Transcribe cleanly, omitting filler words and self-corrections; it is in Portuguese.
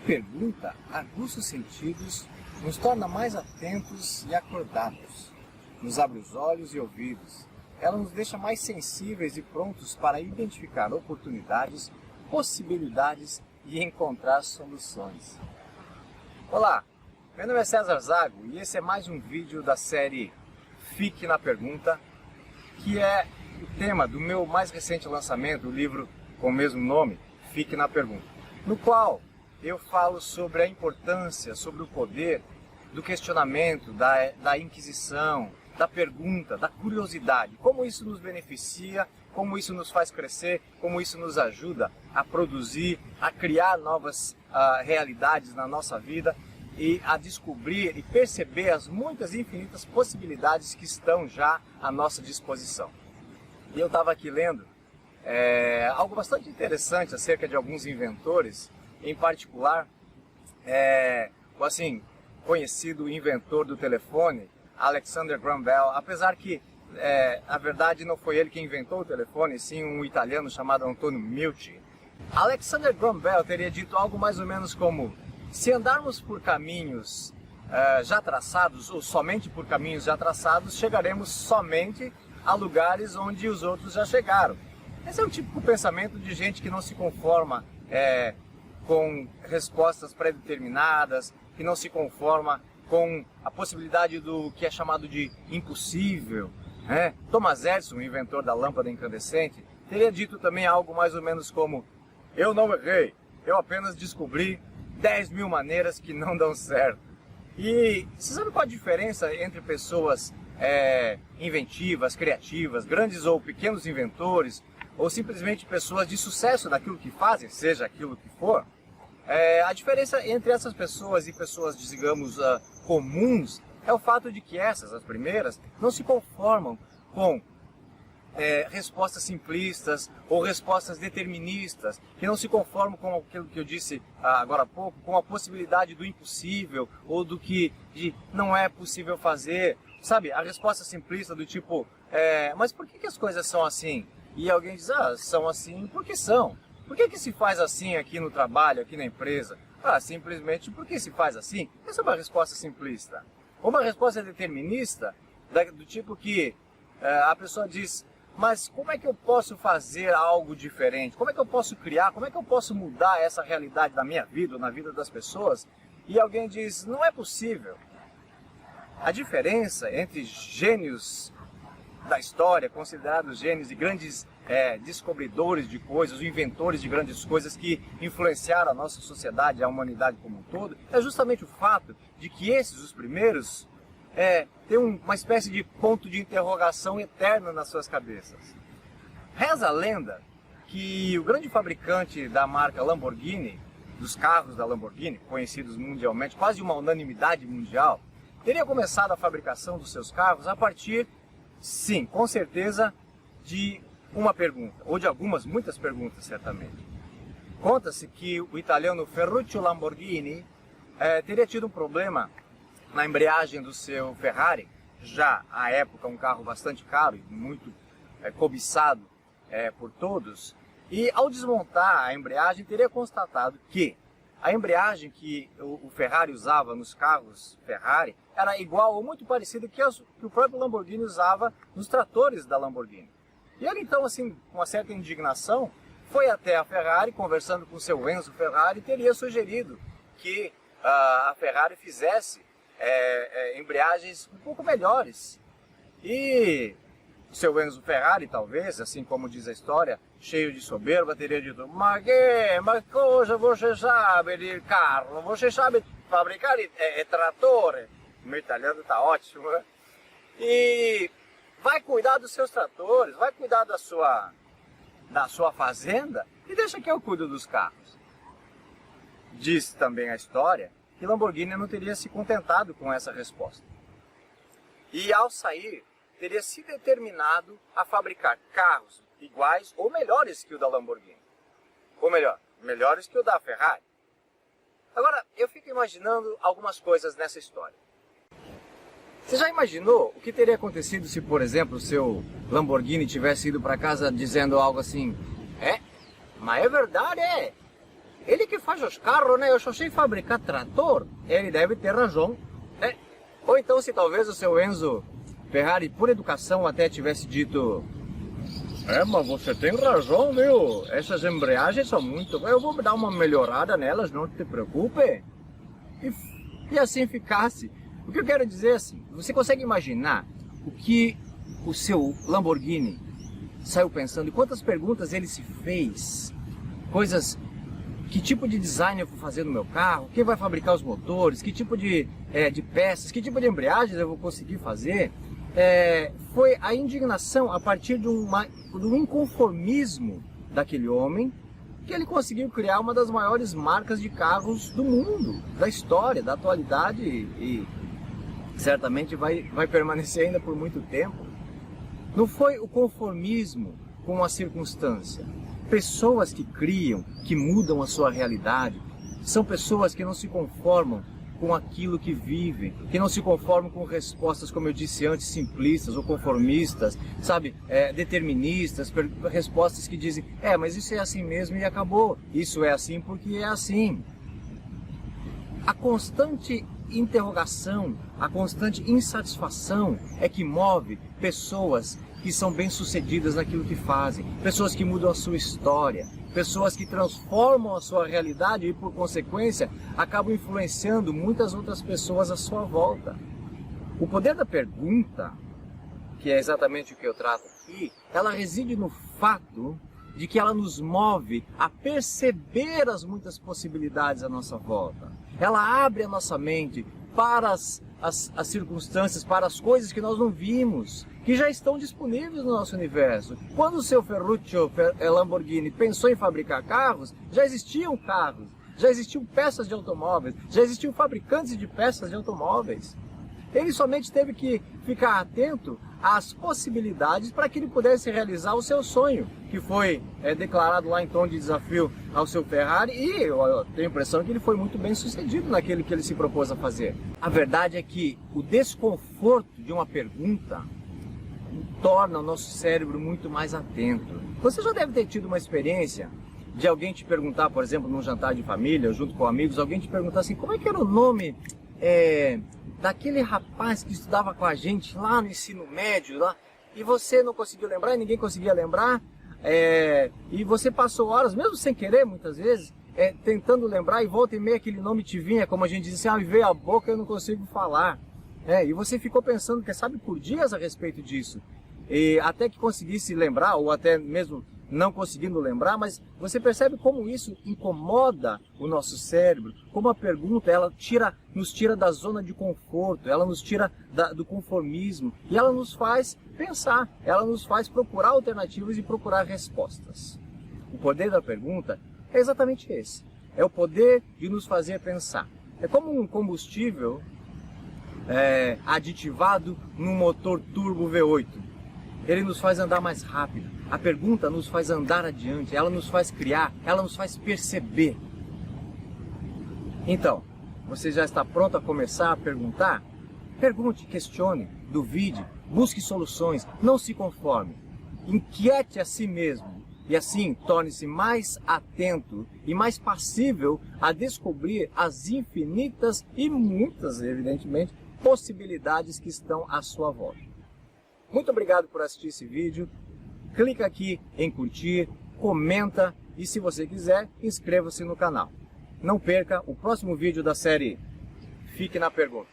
A pergunta aguça os sentidos, nos torna mais atentos e acordados, nos abre os olhos e ouvidos. Ela nos deixa mais sensíveis e prontos para identificar oportunidades, possibilidades e encontrar soluções. Olá, meu nome é César Zago e esse é mais um vídeo da série Fique na Pergunta, que é o tema do meu mais recente lançamento, o livro com o mesmo nome, Fique na Pergunta, no qual eu falo sobre a importância, sobre o poder do questionamento, da inquisição, da pergunta, da curiosidade, como isso nos beneficia, como isso nos faz crescer, como isso nos ajuda a produzir, a criar novas realidades na nossa vida e a descobrir e perceber as muitas e infinitas possibilidades que estão já à nossa disposição. E eu estava aqui lendo algo bastante interessante acerca de alguns inventores, em particular, o assim conhecido inventor do telefone, Alexander Graham Bell, apesar que, na verdade, não foi ele que inventou o telefone, sim um italiano chamado Antonio Meucci. Alexander Graham Bell teria dito algo mais ou menos como: se andarmos por caminhos já traçados, ou somente por caminhos já traçados, chegaremos somente a lugares onde os outros já chegaram. Esse é um típico pensamento de gente que não se conforma com respostas pré-determinadas, que não se conforma com a possibilidade do que é chamado de impossível. Thomas Edison, o inventor da lâmpada incandescente, teria dito também algo mais ou menos como: eu não errei, eu apenas descobri 10.000 maneiras que não dão certo. E você sabe qual a diferença entre pessoas inventivas, criativas, grandes ou pequenos inventores, ou simplesmente pessoas de sucesso naquilo que fazem, seja aquilo que for? A diferença entre essas pessoas e pessoas, digamos, comuns, é o fato de que essas, as primeiras, não se conformam com respostas simplistas ou respostas deterministas, que não se conformam com aquilo que eu disse agora há pouco, com a possibilidade do impossível ou do que não é possível fazer. Sabe, a resposta simplista do tipo, mas por que as coisas são assim? E alguém diz, são assim porque são. Por que se faz assim aqui no trabalho, aqui na empresa? Simplesmente porque se faz assim. Essa é uma resposta simplista. Uma resposta determinista, do tipo que a pessoa diz, mas como é que eu posso fazer algo diferente? Como é que eu posso criar? Como é que eu posso mudar essa realidade na minha vida, ou na vida das pessoas? E alguém diz, não é possível. A diferença entre gênios da história, considerados gênios e grandes descobridores de coisas, inventores de grandes coisas que influenciaram a nossa sociedade, a humanidade como um todo, é justamente o fato de que esses, os primeiros, têm uma espécie de ponto de interrogação eterna nas suas cabeças. Reza a lenda que o grande fabricante da marca Lamborghini, dos carros da Lamborghini, conhecidos mundialmente, quase uma unanimidade mundial, teria começado a fabricação dos seus carros a partir, sim, com certeza, de uma pergunta, ou de muitas perguntas, certamente. Conta-se que o italiano Ferruccio Lamborghini teria tido um problema na embreagem do seu Ferrari, já à época um carro bastante caro e muito cobiçado por todos, e ao desmontar a embreagem teria constatado que a embreagem que o Ferrari usava nos carros Ferrari era igual ou muito parecida que o próprio Lamborghini usava nos tratores da Lamborghini. E ele então, assim, com uma certa indignação, foi até a Ferrari, conversando com o seu Enzo Ferrari, teria sugerido que a Ferrari fizesse embreagens um pouco melhores. E o seu Enzo Ferrari, talvez, assim como diz a história, cheio de soberba, teria dito: mas cosa você sabe de carro? Você sabe fabricar tratore? O meu italiano está ótimo, né? E vai cuidar dos seus tratores, vai cuidar da sua fazenda e deixa que eu cuido dos carros. Diz também a história que Lamborghini não teria se contentado com essa resposta. E ao sair, teria se determinado a fabricar carros iguais ou melhores que o da Lamborghini. Ou melhor, melhores que o da Ferrari. Agora, eu fico imaginando algumas coisas nessa história. Você já imaginou o que teria acontecido se, por exemplo, o seu Lamborghini tivesse ido para casa dizendo algo assim: mas é verdade, ele que faz os carros, né? Eu só sei fabricar trator. Ele deve ter razão, né? Ou então, se talvez o seu Enzo Ferrari, por educação, até tivesse dito: mas você tem razão, viu? Essas embreagens são muito... Eu vou dar uma melhorada nelas, não te preocupe. E assim ficasse. O que eu quero dizer é assim, você consegue imaginar o que o seu Lamborghini saiu pensando e quantas perguntas ele se fez? Coisas... Que tipo de design eu vou fazer no meu carro? Quem vai fabricar os motores? Que tipo de peças? Que tipo de embreagens eu vou conseguir fazer? Foi a indignação a partir do inconformismo daquele homem que ele conseguiu criar uma das maiores marcas de carros do mundo, da história, da atualidade e certamente vai permanecer ainda por muito tempo. Não foi o conformismo com a circunstância. Pessoas que criam, que mudam a sua realidade, são pessoas que não se conformam com aquilo que vivem, que não se conformam com respostas, como eu disse antes, simplistas ou conformistas, sabe, deterministas, respostas que dizem, mas isso é assim mesmo e acabou, isso é assim porque é assim. A constante interrogação, a constante insatisfação é que move pessoas que são bem-sucedidas naquilo que fazem, pessoas que mudam a sua história, pessoas que transformam a sua realidade e, por consequência, acabam influenciando muitas outras pessoas à sua volta. O poder da pergunta, que é exatamente o que eu trato aqui, ela reside no fato de que ela nos move a perceber as muitas possibilidades à nossa volta. Ela abre a nossa mente para as circunstâncias, para as coisas que nós não vimos, que já estão disponíveis no nosso universo. Quando o seu Ferruccio Lamborghini pensou em fabricar carros, já existiam carros, já existiam peças de automóveis, já existiam fabricantes de peças de automóveis. Ele somente teve que ficar atento às possibilidades para que ele pudesse realizar o seu sonho, que foi declarado lá em tom de desafio ao seu Ferrari, e eu tenho a impressão que ele foi muito bem sucedido naquele que ele se propôs a fazer. A verdade é que o desconforto de uma pergunta torna o nosso cérebro muito mais atento. Você já deve ter tido uma experiência de alguém te perguntar, por exemplo, num jantar de família, junto com amigos, alguém te perguntar assim, como é que era o nome daquele rapaz que estudava com a gente lá no ensino médio, lá, e você não conseguiu lembrar, e ninguém conseguia lembrar, e você passou horas, mesmo sem querer, muitas vezes, tentando lembrar, e volta e meia aquele nome te vinha, como a gente diz assim, me veio a boca, eu não consigo falar. E você ficou pensando, quem sabe, por dias a respeito disso, e até que conseguisse lembrar, ou até mesmo não conseguindo lembrar, mas você percebe como isso incomoda o nosso cérebro, como a pergunta ela nos tira da zona de conforto, ela nos tira do conformismo, e ela nos faz pensar, ela nos faz procurar alternativas e procurar respostas. O poder da pergunta é exatamente esse, é o poder de nos fazer pensar. É como um combustível aditivado num motor turbo V8. Ele nos faz andar mais rápido. A pergunta nos faz andar adiante, ela nos faz criar, ela nos faz perceber. Então, você já está pronto a começar a perguntar? Pergunte, questione, duvide, busque soluções, não se conforme. Inquiete a si mesmo e assim torne-se mais atento e mais passível a descobrir as infinitas e muitas, evidentemente, possibilidades que estão à sua volta. Muito obrigado por assistir esse vídeo. Clica aqui em curtir, comenta e, se você quiser, inscreva-se no canal. Não perca o próximo vídeo da série Fique na Pergunta.